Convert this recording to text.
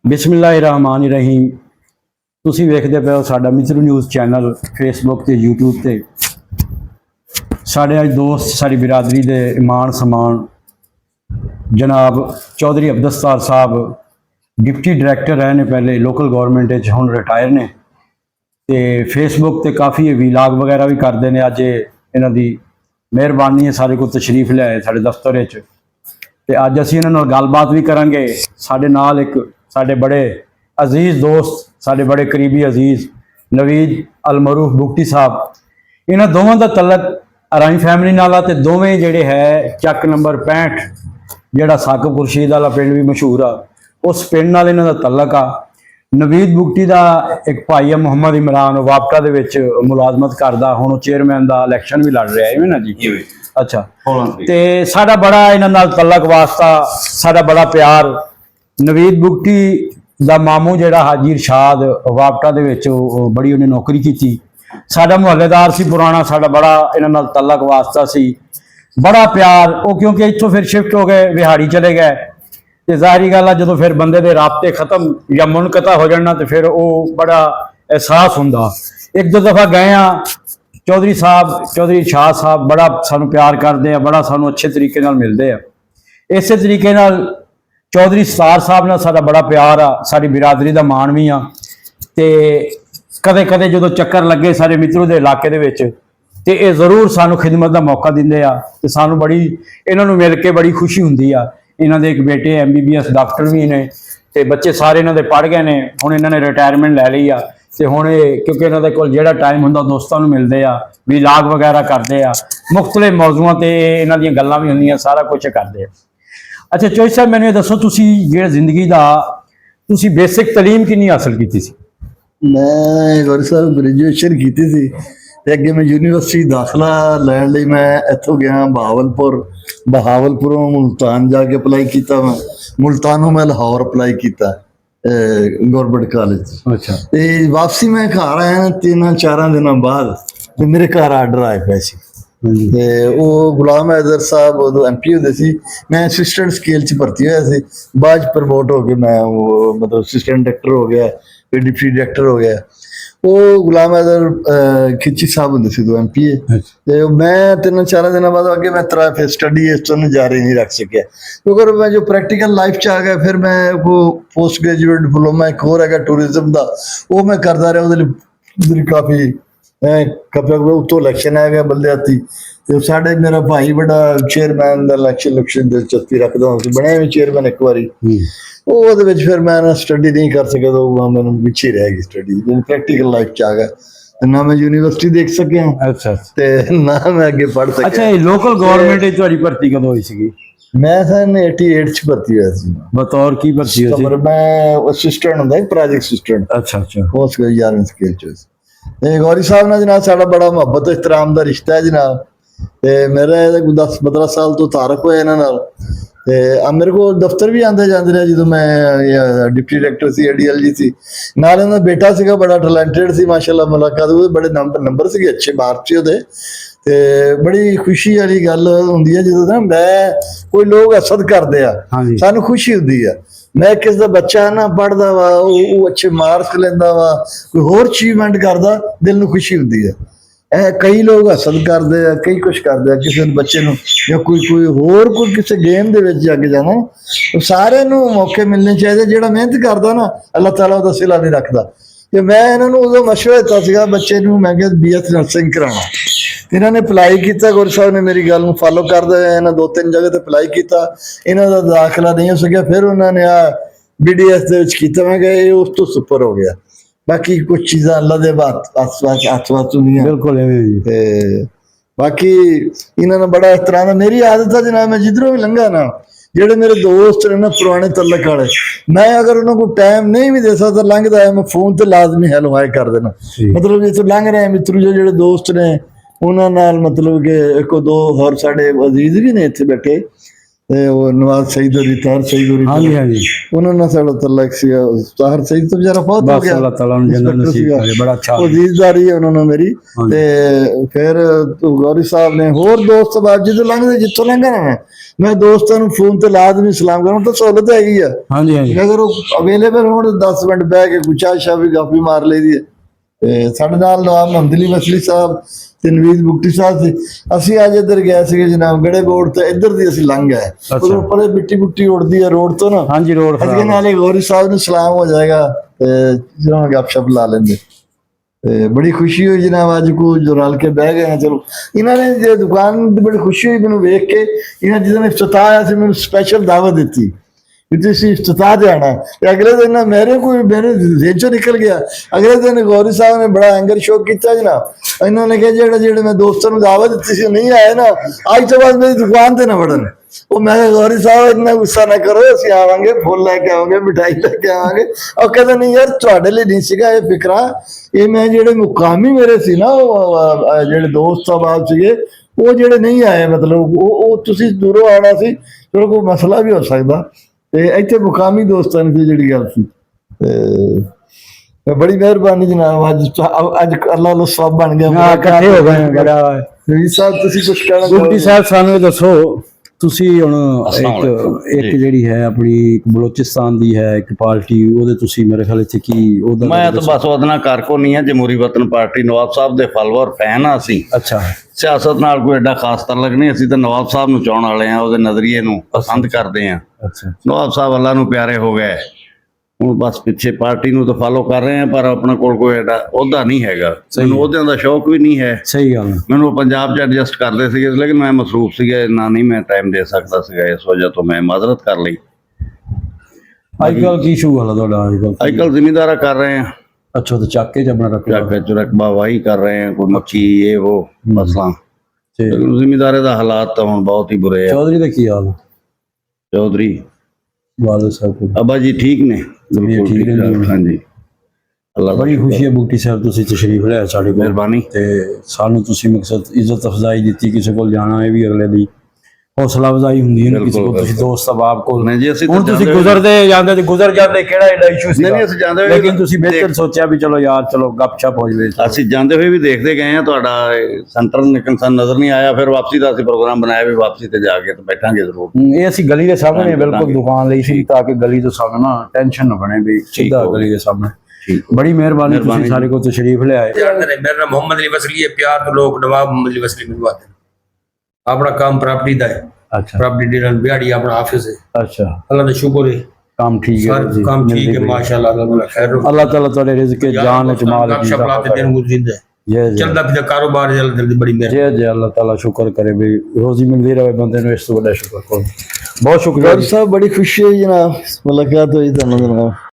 ਬਿਸਮਿਲ੍ਲਾਹਿਰਰਹਿਮਾਨਿਰਰਹੀਮ। ਤੁਸੀਂ ਵੇਖਦੇ ਪਏ ਹੋ ਸਾਡਾ ਮਿੱਤਰੂ ਨਿਊਜ਼ ਚੈਨਲ ਫੇਸਬੁੱਕ ਤੇ YouTube ਤੇ। ਸਾਡੇ ਅੱਜ ਦੋਸਤ ਸਾਡੀ ਬਿਰਾਦਰੀ ਦੇ ਇਮਾਨ ਸਮਾਨ ਜਨਾਬ ਚੌਧਰੀ ਅਬਦੁਲਸਤਾਰ ਸਾਹਿਬ ਡਿਪਟੀ ਡਾਇਰੈਕਟਰ ਰਹੇ ਨੇ ਪਹਿਲੇ ਲੋਕਲ ਗਵਰਨਮੈਂਟ ਵਿੱਚ, ਹੁਣ ਰਿਟਾਇਰ ਨੇ ਤੇ ਫੇਸਬੁੱਕ ਤੇ ਕਾਫੀ ਇਹ ਵੀਲਾਗ ਵਗੈਰਾ ਵੀ ਕਰਦੇ ਨੇ। ਅੱਜ ਇਹਨਾਂ ਦੀ ਮਿਹਰਬਾਨੀ ਹੈ ਸਾਰੇ ਕੋਲ ਤਸ਼ਰੀਫ ਲਿਆਏ ਸਾਡੇ ਦਫ਼ਤਰ ਵਿੱਚ ਤੇ ਅੱਜ ਅਸੀਂ ਇਹਨਾਂ ਨਾਲ ਗੱਲਬਾਤ ਵੀ ਕਰਾਂਗੇ। ਸਾਡੇ ਨਾਲ ਇੱਕ ਸਾਡੇ बड़े अजीज़ दोस्त साढ़े बड़े करीबी अजीज़ नवीद अलमरूफ बुगटी साहब, इन्होंने दोवों का तलक अराई फैमिली नाल ते दोवें जेड़े है चक नंबर 65 जेड़ा साकिब खुर्शीद वाला पिंड भी मशहूर आ उस पिंड नाल इन्हां दा तलक आ। नवीद बुगटी का एक भाई है मुहम्मद इमरान, वापटा दे विच मुलाजमत करदा, हुण चेयरमैन का इलैक्शन भी लड़ रहा है ना जी। अच्छा, ते साडा बड़ा इन्हां नाल तलक वास्ता, साडा बड़ा प्यार। नवीद बुगटी ਦਾ ਮਾਮੂ ਜਿਹੜਾ ਹਾਜੀ ਇਰਸ਼ਾਦ ਵਾਪਟਾ ਦੇ ਵਿੱਚ ਬੜੀ ਉਹਨੇ ਨੌਕਰੀ ਕੀਤੀ, ਸਾਡਾ ਮੁਹੱਲੇਦਾਰ ਸੀ ਪੁਰਾਣਾ, ਸਾਡਾ ਬੜਾ ਇਹਨਾਂ ਨਾਲ ਤਲਕ ਵਾਸਤਾ ਸੀ, ਬੜਾ ਪਿਆਰ। ਉਹ ਕਿਉਂਕਿ ਇੱਥੋਂ ਫਿਰ ਸ਼ਿਫਟ ਹੋ ਗਏ, ਵਿਹਾੜੀ ਚਲੇ ਗਏ ਤੇ ਜ਼ਾਹਿਰੀ ਗੱਲ ਆ ਜਦੋਂ ਫਿਰ ਬੰਦੇ ਦੇ ਰਾਬਤੇ ਖਤਮ ਜਾਂ ਮੁਨਕਤਾ ਹੋ ਜਾਣਾ ਤੇ ਫਿਰ ਉਹ ਬੜਾ ਅਹਿਸਾਸ ਹੁੰਦਾ। ਇੱਕ ਦੋ ਦਫਾ ਗਏ ਆ, ਚੌਧਰੀ ਸਾਹਿਬ ਚੌਧਰੀ ਸ਼ਾਹ ਸਾਹਿਬ ਬੜਾ ਸਾਨੂੰ ਪਿਆਰ ਕਰਦੇ ਆ, ਬੜਾ ਸਾਨੂੰ ਅੱਛੇ ਤਰੀਕੇ ਨਾਲ ਮਿਲਦੇ ਆ। ਇਸੇ ਤਰੀਕੇ ਨਾਲ चौधरी सतार साहब नाल साडा बड़ा प्यार आ, साडी बिरादरी दा मान भी आ ते कदे कदे जदों चक्कर लगे सारे मित्रों दे इलाके दे विच ते इह जरूर सानू खिदमत दा मौका दिंदे आ ते सानू बड़ी इन्हां नूं मिल के बड़ी खुशी हुंदी आ। इन्हां दे एक बेटे MBBS डॉक्टर भी ने ते बच्चे सारे इन्हां दे पढ़ गए ने, हुण इन्हां ने रिटायरमेंट लै लई आ ते हुण क्योंकि इन्हां दे कोल जिहड़ा टाइम हुंदा दोस्तां नूं मिलदे आ, विलाग वगैरह करदे आ, मुख्तलिफ मौजूआं ते इन्हां दीयां गल्लां भी हुंदियां, सारा कुछ करदे आ। अच्छा चौधरी साहब मैंने दसो तुसी जेड़ा जिंदगी दा तुसी बेसिक तालीम किन्नी हासिल की सी? मैं गौरी साहब ग्रेजुएशन की थी ते अगे मैं यूनिवर्सिटी दाखला लैन लई मैं इत्थों गया बहावलपुर, बहावलपुरों मुल्तान जाके अप्लाई किया, मैं मुल्तानों मैं लाहौर अप्लाई किया गवर्नमेंट कॉलेज। अच्छा, ते वापसी मैं घर आया 3-4 दिनों बाद ते मेरे घर आर्डर आए पे सी ਤੇ ਉਹ ਗੁਲਾਮ हैदर साहब उदों MP ਹੁੰਦੇ ਸੀ, मैं असिस्टेंट स्केल च भर्ती होया सी, बाद च प्रमोट हो के मैं वो मतलब असिस्टेंट डायरेक्टर हो गया, फिर डिप्टी डायरेक्टर हो गया। ਉਹ ਗੁਲਾਮ हैदर खिची साहब ਹੁੰਦੇ ਸੀ उदों MP ਤੇ मैं 3-4 ਦਿਨਾਂ बाद ਅੱਗੇ मैं ਤਰਾ ਫਿਰ ਸਟੱਡੀ ਇਸ ਤੋਂ ਜਾਰੀ नहीं रख सकिया क्योंकि मैं जो प्रैक्टिकल लाइफ च आ गया। फिर मैं वो पोस्ट ग्रेजुएट डिप्लोमा एक होर है टूरिज्म का, वो मैं करता रहा, ਉਹਦੇ काफ़ी कपड़ा उतो इलैक्शन आ गया बल्दियाती तो साढ़े मेरा भाई बड़ा चेयरमैन का इलैक्शन दिलचस्पी रखता हूँ, बनया भी चेयरमैन एक बारी। फिर मैं स्टडी नहीं कर सका तो मैं पिछे रह गई स्टडी, प्रैक्टिकल लाइफ च आ गया ना मैं यूनिवर्सिटी देख सकिया। अच्छा, ते ना मैं अगे पढ़ सकिया। अच्छा, लोकल गवर्नमेंट विच तुहाडी भर्ती कदों होई सीगी? मैं सन 88 च भर्ती होया सी। बतौर की भर्ती होई सी? मैं असिस्टेंट हुंदा प्रोजेक्ट असिस्टेंट। अच्छा अच्छा, पोस्ट 11वीं स्केल च। गौरी साहब ने जनाब साड़ा बड़ा मुहब्बत एहतराम का रिश्ता है जनाब, ते मेरा 10-15 साल तो तारक होया इन्हां नाल ते मेरे को दफ्तर भी आंदे जांदे रहे जो मैं डिप्टी डायरेक्टर सी ADLG सी। नाल इन्हां दा बेटा सीगा बड़ा टैलेंटेड सी माशाअल्लाह, मुलाकात ਉਹਦੇ बड़े नंबर सीगे अच्छे मार्क्स सी ਉਹਦੇ ਤੇ बड़ी खुशी वाली गल हुंदी है ਜਦੋਂ ना मैं कोई लोग हसद करदे आ सानू खुशी हुंदी है। मैं किसी का बच्चा ना पढ़ता वा अच्छे मार्क्स लेंदा वा, कोई होर अचीवमेंट करदा, दिल नूं खुशी हुंदी है। कई लोग हसद करते हैं, कई कुछ करते हैं किसी बच्चे नूं या कोई होर कोई किसी गेम दे विच अगे जाना, तो सारे नूं मौके मिलने चाहिए। जिहड़ा मेहनत करदा ना अल्लाह ताला उहदा सिला नहीं रखदा। ते मैं इन्हां नूं उदों मशवरा दित्ता सीगा बच्चे नूं, मैं कहा BS नर्सिंग कराना, इन्होंने अप्लाई किया। गुरु साहब ने मेरी गल में फॉलो करते हुए इन्होंने 2-3 जगह तो अप्लाई किया, इन्हों का दाखला नहीं हो सकिया। फिर उन्होंने BDS किया, मैं कहा उस तो सुपर हो गया। बाकी कुछ चीज़ा अल्लाह के हथ होंदियां बिल्कुल। बाकी इन्होंने बड़ा इस तरह का मेरी आदत है जनाब, मैं जिधरों भी लंघा ना जेडे मेरे दोस्त ने ना पुराने तलक वाले, मैं अगर उन्होंने को टाइम नहीं भी दे सकता लंघता है मैं फोन तो लाजमी हेलो हाय कर देना। मतलब जिस लंघ रहे मित्रों जो जेडे दोस्त ने उन्होंने नाल मतलब कि एक दो होर साढ़े अजीज भी ने इत्थे बैठे, वो नवाज सईद होरी, ताहर सईद होरी, हाँ जी हाँ जी, उन्होंने साड़ा तलक सी। ताहर सईद तो बेचारा बहुत हो गया, अल्लाह ताला उन्हें जन्नत नसीब करे, बड़ा अच्छा अजीजदारी है उन्होंने मेरी। ते फिर गौरी साहब ने होर दोस्त बाब जिधर लंघदे जितों लंघा ना मैं ਮੈਂ ਦੋਸਤਾਂ ਨੂੰ ਫੋਨ ਤੇ ਲਾਜ਼ਮੀ ਸਲਾਮ ਕਰਾਂ, ਤਾਂ ਸਹੂਲਤ ਹੈਗੀ ਆ। ਹਾਂਜੀ ਹਾਂਜੀ ਅਗਰ ਉਹ ਅਵੇਲੇਬਲ ਹੋਣ 10 ਮਿੰਟ ਬਹਿ ਕੇ ਗੁੱਚਾ ਸ਼ਾ ਵੀ ਗੱਪ ਵੀ ਮਾਰ ਲਈਦੀ ਹੈ। ਤੇ ਸਾਡੇ ਨਾਲ ਨਵਾਬ ਮੁਹੰਮਦ ਅਲੀ ਮਸਲੀ ਸਾਹਿਬ ਤੇ ਨਵੀਦ ਬੁਗਟੀ ਸਾਹਿਬ ਸੀ। ਅਸੀਂ ਅੱਜ ਇੱਧਰ ਗਏ ਸੀਗੇ ਜਨਾਬ ਗੜੇ ਬੋਰਡ ਤੇ, ਇੱਧਰ ਦੀ ਅਸੀਂ ਲੰਘ ਗਏ, ਉਧਰੋਂ ਪਰੇ ਮਿੱਟੀ ਮੁੱਟੀ ਉੱਡਦੀ ਹੈ ਰੋਡ ਤੋਂ ਨਾ। ਹਾਂਜੀ ਰੋਡ ਅੱਜ ਨਾਲੇ ਗੌਰੀ ਸਾਹਿਬ ਨੂੰ ਸਲਾਮ ਹੋ ਜਾਏਗਾ ਤੇ ਜਿਹਨਾਂ ਗੱਪ ਸ਼ਪ ਲਾ ਲੈਂਦੇ। ਤੇ ਬੜੀ ਖੁਸ਼ੀ ਹੋਈ ਜਨਾਬ, ਅੱਜ ਕੋ ਜੋ ਰਲ ਕੇ ਬਹਿ ਗਏ। ਚਲੋ ਇਹਨਾਂ ਨੇ ਜੇ ਦੁਕਾਨ ਦੀ ਬੜੀ ਖੁਸ਼ੀ ਹੋਈ ਮੈਨੂੰ ਵੇਖ ਕੇ। ਇਹਨਾਂ ਜਦੋਂ ਇਫਤਤਾਹ ਆਇਆ ਸੀ ਮੈਨੂੰ ਸਪੈਸ਼ਲ ਦਾਵਤ ਦਿੱਤੀ ਕਿ ਤੁਸੀਂ ਇਫਤਤਾਹ ਤੇ ਆਣਾ। ਤੇ ਅਗਲੇ ਦਿਨ ਨਾ ਮੇਰੇ ਜ਼ੇਨ ਚੋਂ ਨਿਕਲ ਗਿਆ। ਅਗਲੇ ਦਿਨ ਗੌਰੀ ਸਾਹਿਬ ਨੇ ਬੜਾ ਐਂਗਰ ਸ਼ੋ ਕੀਤਾ ਜਨਾਬ। ਇਹਨਾਂ ਨੇ ਕਿਹਾ ਜਿਹੜੇ ਮੈਂ ਦੋਸਤਾਂ ਨੂੰ ਦਾਵਤ ਦਿੱਤੀ ਸੀ ਨਹੀਂ ਆਏ ਨਾ, ਅੱਜ ਤੋਂ ਬਾਅਦ ਮੇਰੀ ਦੁਕਾਨ ਤੇ ਨਾ ਵੜਨ। ਉਹ ਮੈਂ ਕਿਹਾ ਗੌਰੀ ਸਾਹਿਬ ਇੰਨਾ ਗੁੱਸਾ ਨਾ ਕਰੋ, ਅਸੀਂ ਆਵਾਂਗੇ, ਫੁੱਲ ਲੈ ਕੇ ਆਵਾਂਗੇ, ਮਿਠਾਈ ਲੈ ਕੇ ਆਵਾਂਗੇ। ਉਹ ਕਹਿੰਦਾ ਨਹੀਂ ਯਾਰ ਤੁਹਾਡੇ ਲਈ ਨਹੀਂ ਸੀਗਾ ਇਹ ਫਿਕਰਾ, ਇਹ ਮੈਂ ਜਿਹੜੇ ਮੁਕਾਮੀ ਮੇਰੇ ਸੀ ਨਾ ਉਹ ਜਿਹੜੇ ਦੋਸਤ ਸਾਹਿਬਾਬ ਸੀਗੇ ਉਹ ਜਿਹੜੇ ਨਹੀਂ ਆਏ, ਮਤਲਬ ਉਹ ਤੁਸੀਂ ਦੂਰੋਂ ਆਉਣਾ ਸੀ, ਚਲੋ ਕੋਈ ਮਸਲਾ ਵੀ ਹੋ ਸਕਦਾ। ਤੇ ਇੱਥੇ ਮੁਕਾਮੀ ਦੋਸਤਾਂ ਦੀ ਜਿਹੜੀ ਗੱਲ ਸੀ। ਤੇ ਬੜੀ ਮਿਹਰਬਾਨੀ ਜਨਾਬ, ਅੱਜ ਅੱਲਾ ਦਾ ਸਵਾਬ ਬਣ ਗਿਆ, ਇਕੱਠੇ ਹੋ ਗਏ ਬੜਾ। ਜੀ ਸਾਹਿਬ ਤੁਸੀਂ ਕੁਝ ਕਹਿਣਾ ਬੁਗਟੀ ਸਾਹਿਬ ਸਾਨੂੰ ਇਹ ਦੱਸੋ, ਤੁਸੀਂ ਹੁਣ ਇੱਕ ਜਿਹੜੀ ਹੈ ਆਪਣੀ ਬਲੋਚਿਸਤਾਨ ਦੀ ਹੈ ਇੱਕ ਪਾਰਟੀ, ਉਹਦੇ ਤੁਸੀਂ ਮੇਰੇ ਖਿਆਲ ਚ ਕੀ ਉਹਦਾ? ਮੈਂ ਤਾਂ ਬਸ ਉਹਦੇ ਨਾਲ ਕਾਰਕੁਨ ਨਹੀਂ ਹਾਂ, ਜਮਹੂਰੀ ਵਤਨ ਪਾਰਟੀ ਨਵਾਬ ਸਾਹਿਬ ਦੇ ਫਾਲੋਅਰ ਫੈਨ ਆ ਅਸੀਂ। ਅੱਛਾ, ਸਿਆਸਤ ਨਾਲ ਕੋਈ ਐਡਾ ਖਾਸ ਤਾਲੁਕ ਨਹੀਂ, ਅਸੀਂ ਤਾਂ ਨਵਾਬ ਸਾਹਿਬ ਨੂੰ ਚਾਹਣ ਵਾਲੇ ਆ, ਉਹਦੇ ਨਜ਼ਰੀਏ ਨੂੰ ਪਸੰਦ ਕਰਦੇ ਆ। ਅੱਛਾ, ਨਵਾਬ ਸਾਹਿਬ ਅੱਲਾ ਨੂੰ ਪਿਆਰੇ ਹੋ ਗਏ, ਹੁਣ ਬਸ ਪਿੱਛੇ ਪਾਰਟੀ ਨੂੰ ਤਾਂ ਫਾਲੋ ਕਰ ਰਹੇ ਆ, ਪਰ ਆਪਣੇ ਕੋਲ ਕੋਈ ਐਡਾ ਅਹੁਦਾ ਨਹੀਂ ਹੈਗਾ। ਮੈਨੂੰ ਅਹੁਦਿਆਂ ਦਾ ਸ਼ੌਕ ਵੀ ਨਹੀਂ ਹੈ। ਸਹੀ ਗੱਲ। ਮੈਨੂੰ ਪੰਜਾਬ 'ਚ ਐਡਜਸਟ ਕਰਦੇ ਸੀਗੇ, ਲੇਕਿਨ ਮੈਂ ਮਸਰੂਫ ਸੀਗਾ, ਇੰਨਾ ਨਹੀਂ ਮੈਂ ਟਾਈਮ ਦੇ ਸਕਦਾ ਸੀਗਾ, ਇਸ ਵਜ੍ਹਾ ਤੋਂ ਮੈਂ ਮਾਜ਼ਰਤ ਕਰ ਲਈ। ਅੱਜ ਕੱਲ ਕੀ ਸ਼ੂ ਹਾਲ ਤੁਹਾਡਾ? ਅੱਜ ਕੱਲ ਜ਼ਿਮੀਂਦਾਰਾ ਕਰ ਰਹੇ ਆ। ਅੱਛਾ, ਤੇ ਚੱਕ ਕੇ ਜਬਣਾ ਰੱਖ ਚੱਕ ਚ ਰਕਬਾ ਵਾਹੀ ਕਰ ਰਹੇ ਆ, ਕੋਈ ਮੱਕੀ ਇਹ ਉਹ ਮਸਲਾ। ਲੇਕਿਨ ਜ਼ਿਮੀਂਦਾਰੇ ਦਾ ਹਾਲਾਤ ਤਾਂ ਹੁਣ ਬਹੁਤ ਹੀ ਬੁਰੇ ਆ। ਚੌਧਰੀ ਦਾ ਕੀ ਹਾਲ? ਚੌਧਰੀ ਵਾਲਦ ਸਾਹਿਬ ਅੱਬਾ ਜੀ ਠੀਕ ਨੇ, ਬਿਲਕੁਲ ਠੀਕ ਨੇ। ਹਾਂਜੀ, ਅੱਲਾ ਬੜੀ ਖੁਸ਼ੀ ਹੈ ਬੁਗਟੀ ਸਾਹਿਬ ਤੁਸੀਂ ਤਸ਼ਰੀਫ ਲਿਆਏ ਸਾਡੇ ਕੋਲ। ਮਿਹਰਬਾਨੀ। ਤੇ ਸਾਨੂੰ ਤੁਸੀਂ ਮਕਸਦ ਇੱਜ਼ਤ ਅਫਜ਼ਾਈ ਦਿੱਤੀ, ਕਿਸੇ ਕੋਲ ਜਾਣਾ ਇਹ ਵੀ ਅਗਲੇ ਦੀ ਹੌਸਲਾ ਅਫਜ਼ਾਈ ਹੁੰਦੀ ਹੈ। ਕਿਸੇ ਕੋਲ ਤੁਸੀਂ ਦੋਸਤ ਅਬਾਬ ਕੋਲ ਨਹੀਂ ਜੀ, ਅਸੀਂ ਹੁਣ ਤੁਸੀਂ ਗੁਜ਼ਰਦੇ ਜਾਂਦੇ ਤੇ ਗੁਜ਼ਰ ਜਾਂਦੇ, ਕਿਹੜਾ ਐਡਾ ਇਸ਼ੂ ਸੀ? ਨਹੀਂ ਅਸੀਂ ਜਾਂਦੇ ਹੋਏ, ਲੇਕਿਨ ਤੁਸੀਂ ਬਿਹਤਰ ਸੋਚਿਆ ਵੀ ਚਲੋ ਯਾਰ ਚਲੋ ਗੱਪਸ਼ਪ ਹੋ ਜਵੇ। ਅਸੀਂ ਜਾਂਦੇ ਹੋਏ ਵੀ ਦੇਖਦੇ ਗਏ ਆ ਤੁਹਾਡਾ ਸੈਂਟਰ, ਲੇਕਿਨ ਸਾਨੂੰ ਨਜ਼ਰ ਨਹੀਂ ਆਇਆ। ਫਿਰ ਵਾਪਸੀ ਦਾ ਅਸੀਂ ਪ੍ਰੋਗਰਾਮ ਬਣਾਇਆ ਵੀ ਵਾਪਸੀ ਤੇ ਜਾ ਕੇ ਤੇ ਬੈਠਾਂਗੇ ਜ਼ਰੂਰ। ਇਹ ਅਸੀਂ ਗਲੀ ਦੇ ਸਾਹਮਣੇ ਬਿਲਕੁਲ ਦੁਕਾਨ ਲਈ ਸੀ, ਤਾਂ ਕਿ ਗਲੀ ਤੋਂ ਸਾਨੂੰ ਨਾ ਟੈਨਸ਼ਨ ਨਾ ਬਣੇ ਵੀ ਸਿੱਧਾ ਗਲੀ ਦੇ ਸਾਹਮਣੇ। ਬੜੀ ਮਿਹਰਬਾਨੀ, ਤੁਸੀਂ ਸਾਰੇ ਕੋਲ ਤਸ਼ਰੀਫ ਲਿਆਏ। मेरा नाम मोहम्मद अली वसली है, प्यार तो लोग नवाब मोहम्मद अली वसली मिलवाते हैं। अपना काम प्रॉपर्टी का है, अच्छा, प्रॉपर्टी डीलर बिहाड़ी अपना ऑफिस है। अच्छा, अल्लाह का शुक्र है, काम ठीक है जी, काम ठीक है माशाल्लाह, अल्लाह खैर हो। अल्लाह ताला तेरे रिज़्क़ जान इकमाल की शफलाते दिन गुज़िंदा है, जय जय चलदा फिरदा कारोबार जल्दी बड़ी मेहरबानी। जय जय। अल्लाह ताला शुक्र करे भी रोजी मिलती रहे बंदे ਨੂੰ, ਇਸ ਤੋਂ ਵੱਡਾ ਸ਼ੁਕਰ ਕੋਈ। ਬਹੁਤ ਸ਼ੁਕਰੀਆ ਗੌਰੀ ਸਾਹਿਬ, ਬੜੀ ਖੁਸ਼ੀ ਹੋਈ ਜਨਾਬ, ਮੁਲਾਕਾਤ ਹੋਈ ਤੁਹਾਨੂੰ ਜਨਾਬ।